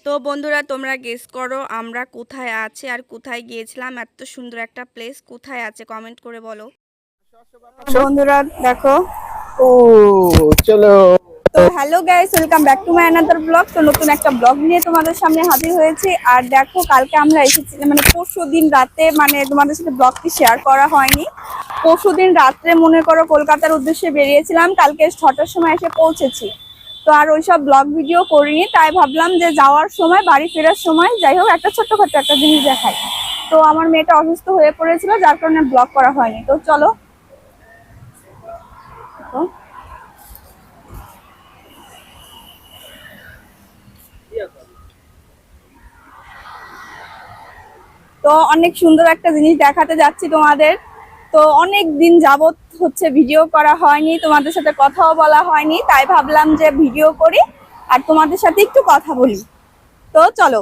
তো বন্ধুরা তোমরা গেস করো আমরা কোথায় আছি আর কোথায় গিয়েছিলাম। এত সুন্দর একটা প্লেস কোথায় আছে কমেন্ট করে বলো। বন্ধুরা দেখো, ও চলো। তো hello guys, welcome back to my another blog. তো নতুন একটা ব্লগ নিয়ে তোমাদের সামনে হাজির হয়েছি। আর দেখো, কালকে আমরা এসেছিলাম মানে পরশুদিন রাতে, মানে তোমাদের সাথে ব্লগটি শেয়ার করা হয়নি। পরশুদিন রাত্রে মনে করো কলকাতার উদ্দেশ্যে বেরিয়েছিলাম, কালকে 6টার সময় এসে পৌঁছেছি। তো আর ওইসব ব্লগ ভিডিও করিনি, তাই ভাবলাম যে যাওয়ার সময় বাড়ি ফেরার সময় যাই হোক একটা ছোট্টখাটো একটা জিনিস দেখাই। তো আমার মেয়েটা অসুস্থ হয়ে পড়েছিল, যার কারণে ব্লগ করা হয়নি। তো চলো। তো অনেক সুন্দর একটা জিনিস দেখাতে যাচ্ছি তোমাদের। তো অনেক দিন যাবত হচ্ছে ভিডিও করা হয়নি, তোমাদের সাথে কথাও বলা হয়নি, তাই ভাবলাম যে ভিডিও করি আর তোমাদের সাথে একটু কথা বলি। তো চলো,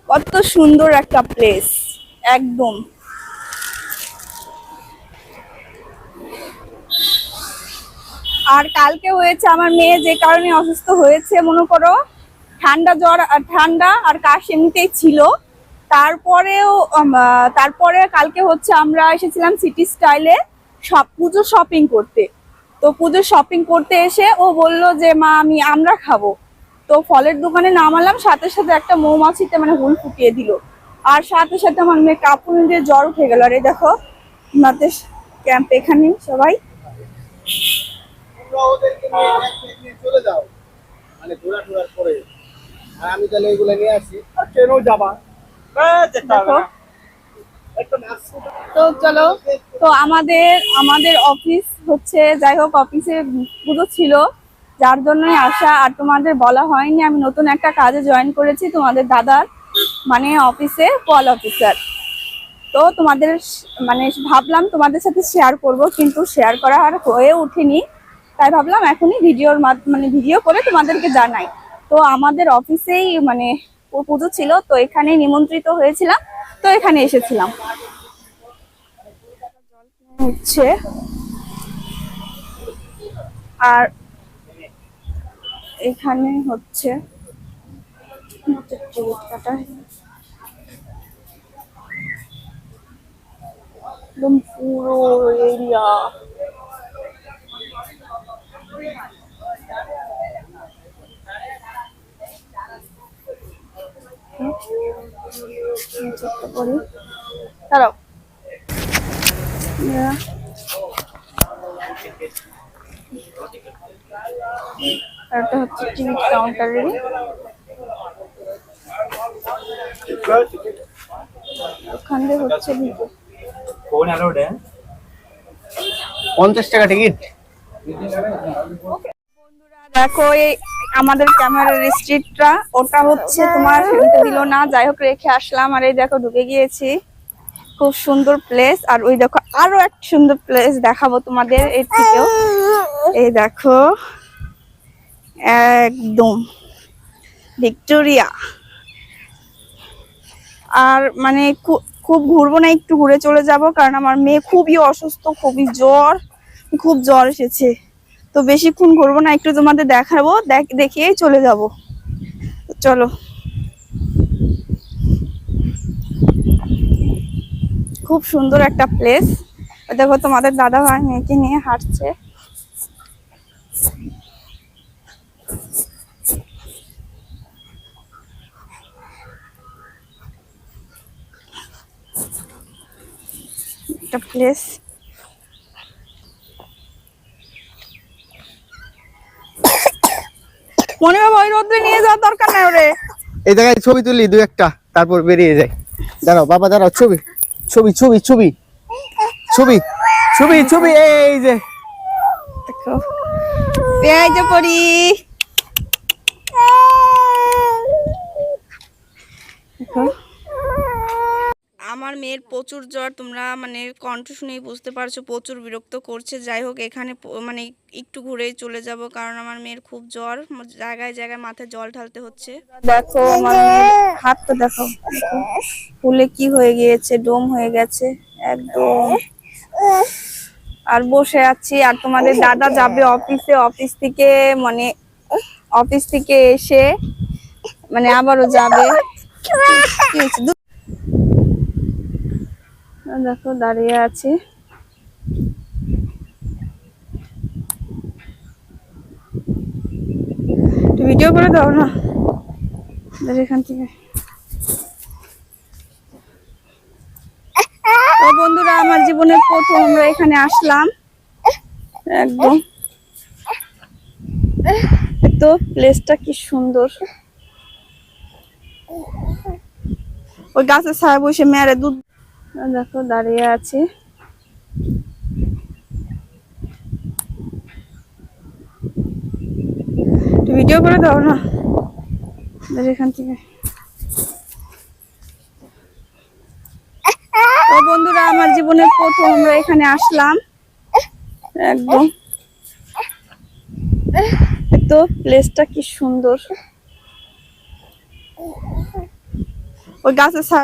কত সুন্দর একটা প্লেস একদম। আর কালকে হয়েছে আমার মেয়ে যে কারণে অসুস্থ হয়েছে, মনে করো ঠান্ডা জ্বর আর ঠান্ডা আর কাশ এমনিতেই ছিল। তারপরে কালকে হচ্ছে আমরা এসেছিলাম সিটি স্টাইলে সব পুজো শপিং করতে। তো পুজো শপিং করতে এসে ও বলল যে মা আমরা খাবো। তো ফলের দোকানে নামালাম, সাথে সাথে একটা মৌমাছিতে মানে হুল ফুটিয়ে দিল। আর সাথে সাথে আমার মেয়ে কাঁপুনি দিয়ে জ্বর উঠে গেল। আর এই দেখো আমাদের ক্যাম্প এখানে সবাই। ওদেরকে নিয়ে চলে যাও, মানে ঘোরা টোরার পরে, আর আমি তাহলে এগুলো নিয়ে আসি আর ট্রেনও যাবা। দেখো, তো চলো। তো আমাদের অফিস হচ্ছে, যাই হোক অফিসে পুজো ছিল, যার জন্যই আসা। আর তোমাদের বলা হয়নি আমি নতুন একটা কাজে জয়েন করেছি তোমাদের দাদার, মানে অফিসে কল অফিসার। তো তোমাদের মানে ভাবলাম তোমাদের সাথে শেয়ার করব, কিন্তু শেয়ার করা আর হয়ে ওঠেনি। তাই ভাবলাম এখনই মানে ভিডিও করে তোমাদেরকে জানাই। তো আমাদের অফিসেই মানে পুজো ছিল, তো এখানেই নিমন্ত্রিত হয়েছিলাম, তো এখানে এসেছিলাম হচ্ছে। আর এখানে হচ্ছে টিকিট কাটা একদম পুরো এরিয়া। দাঁড়াও, এটা হচ্ছে টিকিট কাউন্টারের। ওখানে হচ্ছে 50 টাকা টিকিট। দেখো এই আমাদের ক্যামেরার স্ট্রিটটা, ওটা হচ্ছে তোমার নিতে দিল না, যাই হোক রেখে আসলাম। আর এই দেখো ঢুকে গিয়েছি, খুব সুন্দর প্লেস। আর ওই দেখো আরো এক সুন্দর প্লেস দেখাবো তোমাদের এর থেকেও। এই দেখো একদম ভিক্টোরিয়া। আর মানে খুব ঘুরবো না, একটু ঘুরে চলে যাব, কারণ আমার মেয়ে খুবই অসুস্থ, খুবই খুব জ্বর এসেছে। তো বেশিক্ষণ ঘুরবো না, একটু তোমাদের দেখাবো, দেখিয়েই চলে যাব। চলো, খুব সুন্দর একটা প্লেস। দেখো তোমাদের দাদা ভাই মেয়েকে নিয়ে হাঁটছে। একটা প্লেস। মনে হয় ওই রোদ্রে নিয়ে যাওয়ার দরকার নাই ওরে। এই জায়গায় ছবি তুলি দু একটা, তারপর বেরিয়ে যাই। দাঁড়াও বাবা, দাঁড়াও, ছবি ছবি ছবি ছবি ছবি ছবি ছবি। এই যে দেখো এই যে পরি। আমার মেয়ের প্রচুর জ্বর, তোমরা মানে কণ্ঠ শুনেই বুঝতে পারছো, প্রচুর বিরক্ত করছে। যাই হোক এখানে মানে একটু ঘুরেই চলে যাব, কারণ আমার মেয়ের খুব জ্বর, জায়গায় জায়গায় মাথায় জল ঢালতে হচ্ছে। দেখো আমার হাতটা দেখো, ফুলে কি হয়ে গিয়েছে, ডোম হয়ে গেছে একদম। আর বসে আছি। আর তোমাদের দাদা যাবে অফিসে, অফিস থেকে এসে মানে আবারও যাবে। কি হয়েছে? দেখো দাঁড়িয়ে আছে। ভিডিও করে দাও না এখান থেকে। তো বন্ধুরা, আমার জীবনের প্রথম আমরা এখানে আসলাম। একদম তো প্লেসটা কি সুন্দর। ওই গাছের ছায়া বসে মেরে দুধ। দেখো দাঁড়িয়ে আছে। ভিডিও করে দাও না এখান থেকে। তো বন্ধুরা, আমার জীবনের প্রথম আমরা এখানে আসলাম। একদম তো প্লেসটা কি সুন্দর। ওই গাছের ছায়া